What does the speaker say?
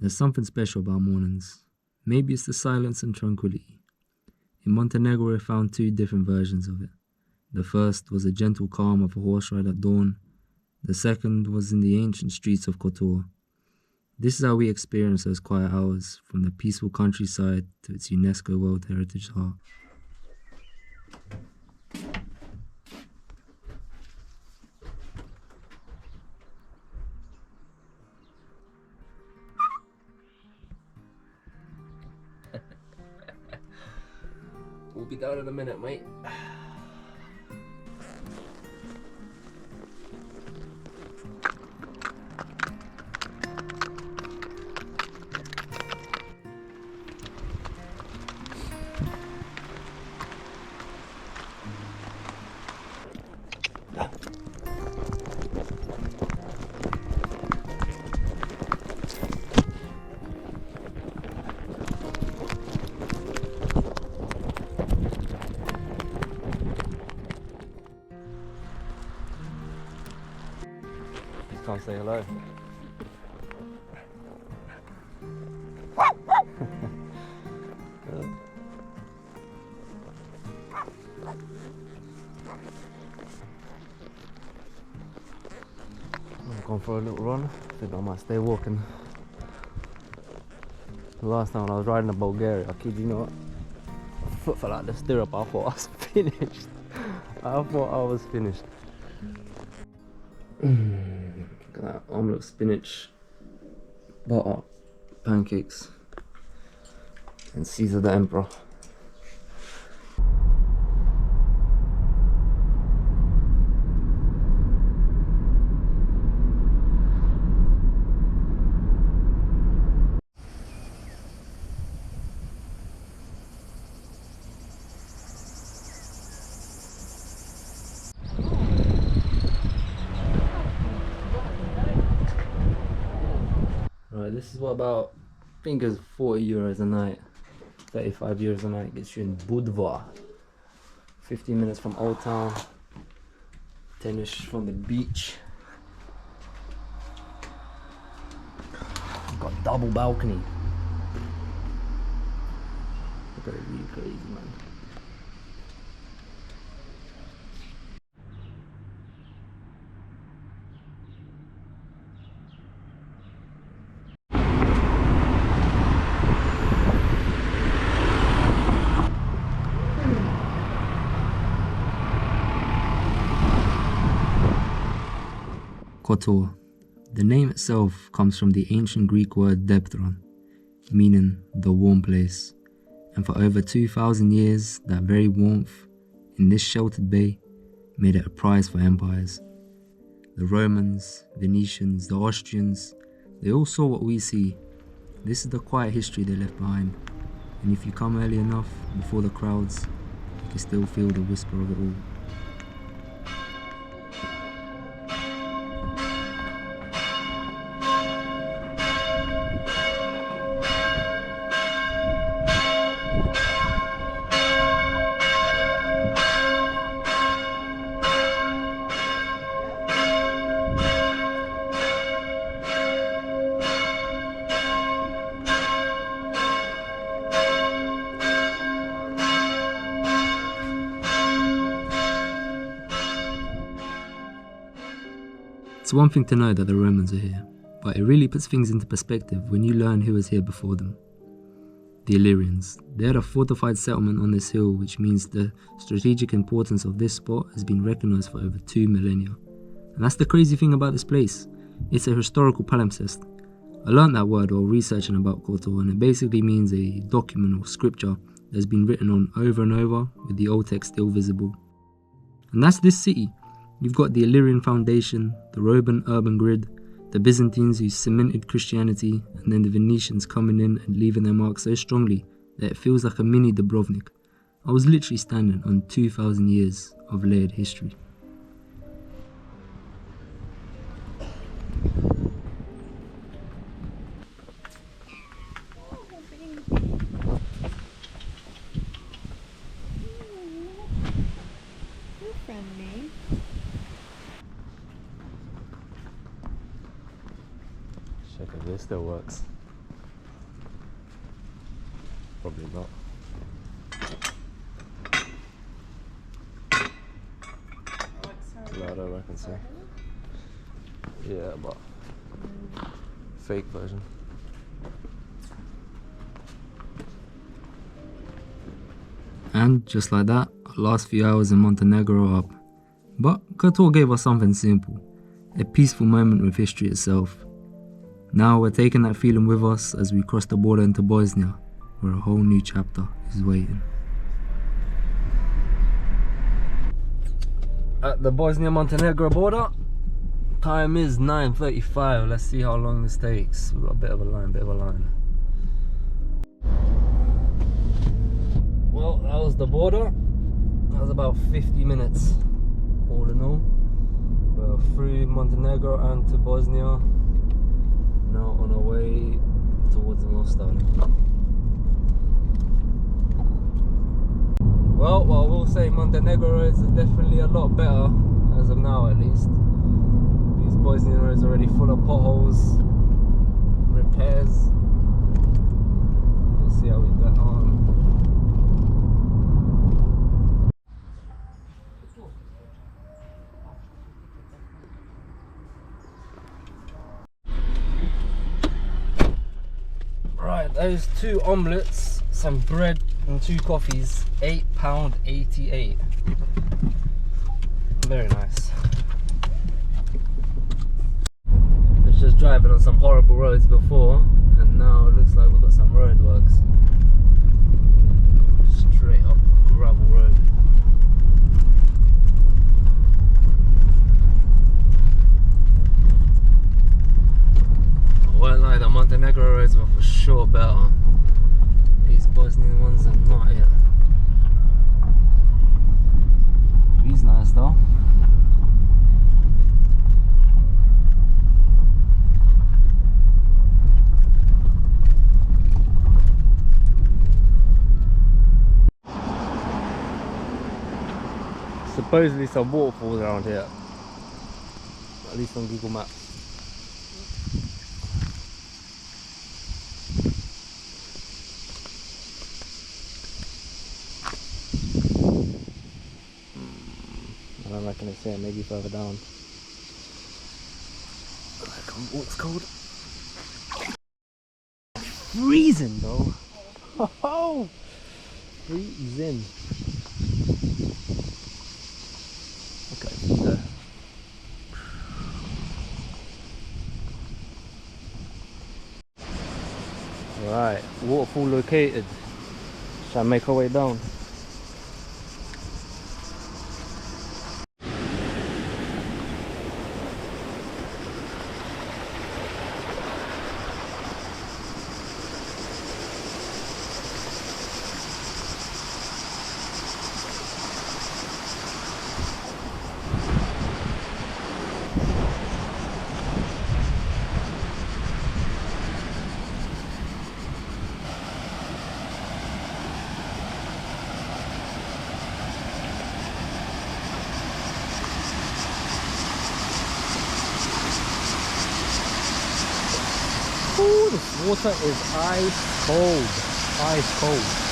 There's something special about mornings. Maybe it's the silence and tranquility. In Montenegro, I found two different versions of it. The first was a gentle calm of a horse ride at dawn. The second was in the ancient streets of Kotor. This is how we experience those quiet hours, from the peaceful countryside to its UNESCO World Heritage heart. We'll be down in a minute, mate. Can't say hello. I'm going for a little run. I think I might stay walking. The last time when I was riding to Bulgaria, I kid you not, my foot fell out the stirrup. I thought I was finished. I thought I was finished. Look at that omelette, spinach, butter, pancakes, and Caesar the Emperor. Right, this is what about, I think it's 40 euros a night, 35 euros a night gets you in Budva. 15 minutes from Old Town, 10ish from the beach. Got double balcony. Look at it, really crazy, man. Kotor. The name itself comes from the ancient Greek word deptron, meaning the warm place. And for over 2,000 years, that very warmth in this sheltered bay made it a prize for empires. The Romans, Venetians, the Austrians, they all saw what we see. This is the quiet history they left behind. And if you come early enough, before the crowds, you can still feel the whisper of it all. It's one thing to know that the Romans are here, but it really puts things into perspective when you learn who was here before them. The Illyrians. They had a fortified settlement on this hill, which means the strategic importance of this spot has been recognized for over 2 millennia. And that's the crazy thing about this place. It's a historical palimpsest. I learned that word while researching about Kotor, and it basically means a document or scripture that's been written on over and over with the old text still visible. And that's this city. You've got the Illyrian foundation, the Roman urban grid, the Byzantines who cemented Christianity, and then the Venetians coming in and leaving their mark so strongly that it feels like a mini Dubrovnik. I was literally standing on 2,000 years of layered history. Check if this still works. Probably not. No, I don't reckon so. Yeah, but fake version. And just like that, our last few hours in Montenegro are up. But Kotor gave us something simple, a peaceful moment with history itself. Now we're taking that feeling with us as we cross the border into Bosnia, where a whole new chapter is waiting. At the Bosnia-Montenegro border, time is 9:35. Let's see how long this takes. We've got a bit of a line. Well, that was the border. That was about 50 minutes, all in all. We're through Montenegro and to Bosnia. Now on our way towards Mostar. Well, I will say Montenegro roads are definitely a lot better, as of now at least. These Bosnian roads are already full of potholes, repairs. We'll see how we get on. Right, those 2 omelettes, some bread and 2 coffees, £8.88. Very nice. Was just driving on some horrible roads before, and now it looks like we've got some roadworks. Straight up gravel road. I won't lie, the Montenegro roads were for sure better. These Bosnian ones are not yet. He's nice though. Supposedly some waterfalls around here, at least on Google Maps. I don't reckon it's here, maybe further down. Oh, it's cold. Freezing though. Oh, freezing. Okay. Right, waterfall located. Shall I make our way down? Ooh, this water is ice cold. Ice cold.